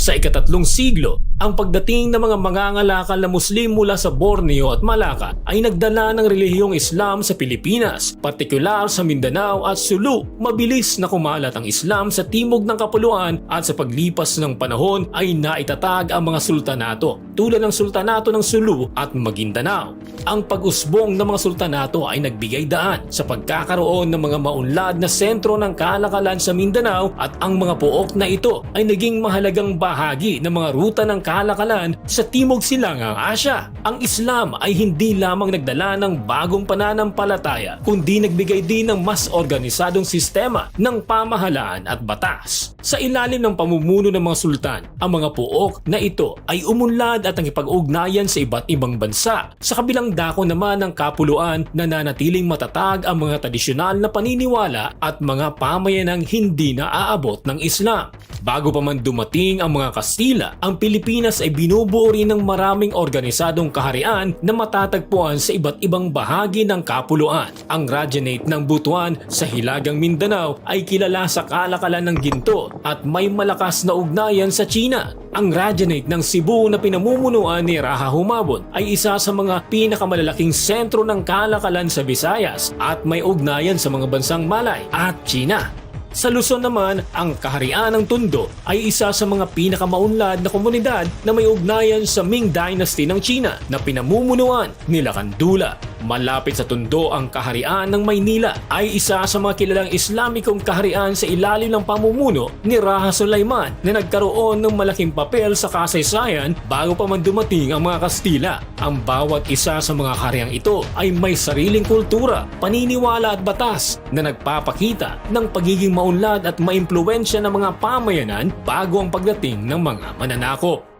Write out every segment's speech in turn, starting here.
Sa ika-3 siglo, ang pagdating ng mga mangangalakal na Muslim mula sa Borneo at Malacca ay nagdala ng relihiyong Islam sa Pilipinas, partikular sa Mindanao at Sulu. Mabilis na kumalat ang Islam sa timog ng kapuluan at sa paglipas ng panahon ay naitatag ang mga sultanato tulad ng Sultanato ng Sulu at Maguindanao. Ang pag-usbong ng mga sultanato ay nagbigay daan sa pagkakaroon ng mga maunlad na sentro ng kalakalan sa Mindanao at ang mga pook na ito ay naging mahalagang bahagi ng mga ruta ng kalakalan sa Timog Silangang Asya. Ang Islam ay hindi lamang nagdala ng bagong pananampalataya kundi nagbigay din ng mas organisadong sistema ng pamahalaan at batas. Sa ilalim ng pamumuno ng mga sultan, ang mga pook na ito ay umunlad at nakipag-ugnayan sa iba't ibang bansa. Sa kabilang dako naman ng kapuluan, nananatiling matatag ang mga tradisyonal na paniniwala at mga pamayanang hindi na aabot ng Islam. Bago pa man dumating ang mga Kastila, ang Pilipinas ay binubuo rin ng maraming organisadong kaharian na matatagpuan sa iba't ibang bahagi ng kapuluan. Ang Rajahnate ng Butuan sa Hilagang Mindanao ay kilala sa kalakalan ng ginto at may malakas na ugnayan sa China. Ang Rajahnate ng Cebu na pinamumunuan ni Raja Humabon ay isa sa mga pinakamalalaking sentro ng kalakalan sa Visayas at may ugnayan sa mga bansang Malay at China. Sa Luzon naman, ang Kaharian ng Tondo ay isa sa mga pinakamaunlad na komunidad na may ugnayan sa Ming Dynasty ng China na pinamumunuan ni Lakandula. Malapit sa Tondo ang Kaharian ng Maynila ay isa sa mga kilalang Islamikong kaharian sa ilalim ng pamumuno ni Raja Sulaiman na nagkaroon ng malaking papel sa kasaysayan bago pa man dumating ang mga Kastila. Ang bawat isa sa mga kahariang ito ay may sariling kultura, paniniwala at batas na nagpapakita ng pagiging maunlad at maimpluwensya ng mga pamayanan bago ang pagdating ng mga mananakop.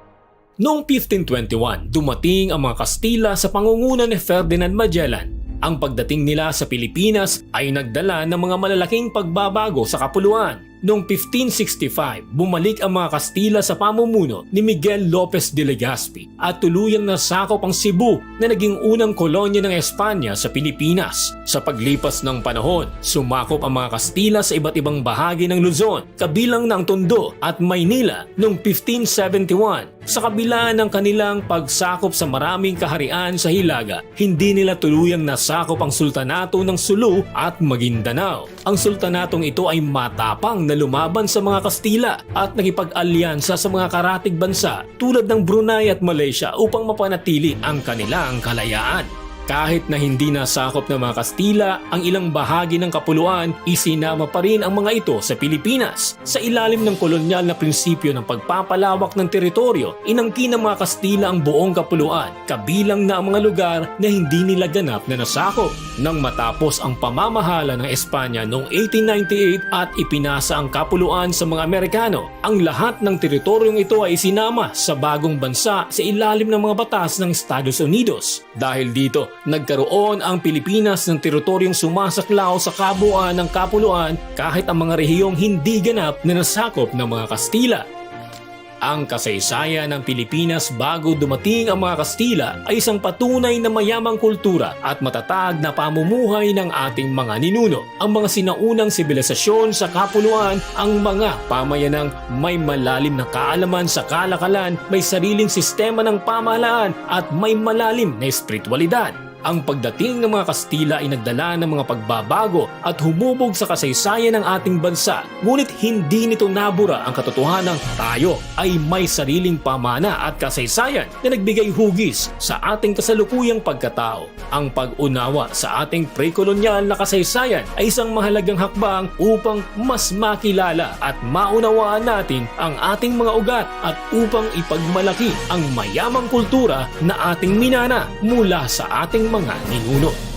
Noong 1521, dumating ang mga Kastila sa pangunguna ni Ferdinand Magellan. Ang pagdating nila sa Pilipinas ay nagdala ng mga malalaking pagbabago sa kapuluan. Noong 1565, bumalik ang mga Kastila sa pamumuno ni Miguel Lopez de Legazpi at tuluyang nasakop ang Cebu na naging unang kolonya ng Espanya sa Pilipinas. Sa paglipas ng panahon, sumakop ang mga Kastila sa iba't ibang bahagi ng Luzon, kabilang ng Tondo at Maynila noong 1571. Sa kabila ng kanilang pagsakop sa maraming kaharian sa Hilaga, hindi nila tuluyang nasakop ang Sultanato ng Sulu at Maguindanao. Ang sultanatong ito ay matapang na lumaban sa mga Kastila at nakipag-alyansa sa mga karatig bansa tulad ng Brunei at Malaysia upang mapanatili ang kanilang kalayaan. Kahit na hindi nasakop ng mga Kastila ang ilang bahagi ng kapuluan, isinama pa rin ang mga ito sa Pilipinas. Sa ilalim ng kolonyal na prinsipyo ng pagpapalawak ng teritoryo, inangkin ng mga Kastila ang buong kapuluan, kabilang na ang mga lugar na hindi nila ganap na nasakop. Nang matapos ang pamamahala ng Espanya noong 1898 at ipinasa ang kapuluan sa mga Amerikano, ang lahat ng teritoryong ito ay isinama sa bagong bansa sa ilalim ng mga batas ng Estados Unidos. Dahil dito, nagkaroon ang Pilipinas ng teritoryong sumasaklaw sa kabuuan ng kapuluan kahit ang mga rehiyong hindi ganap na nasakop ng mga Kastila. Ang kasaysayan ng Pilipinas bago dumating ang mga Kastila ay isang patunay na mayamang kultura at matatag na pamumuhay ng ating mga ninuno. Ang mga sinaunang sibilisasyon sa kapuluan, ang mga pamayanang may malalim na kaalaman sa kalakalan, may sariling sistema ng pamahalaan at may malalim na espiritualidad. Ang pagdating ng mga Kastila ay nagdala ng mga pagbabago at humubog sa kasaysayan ng ating bansa. Ngunit hindi nito nabura ang katotohanang tayo ay may sariling pamana at kasaysayan na nagbigay hugis sa ating kasalukuyang pagkatao. Ang pag-unawa sa ating pre-kolonyal na kasaysayan ay isang mahalagang hakbang upang mas makilala at maunawaan natin ang ating mga ugat at upang ipagmalaki ang mayamang kultura na ating minana mula sa ating mga ninuno.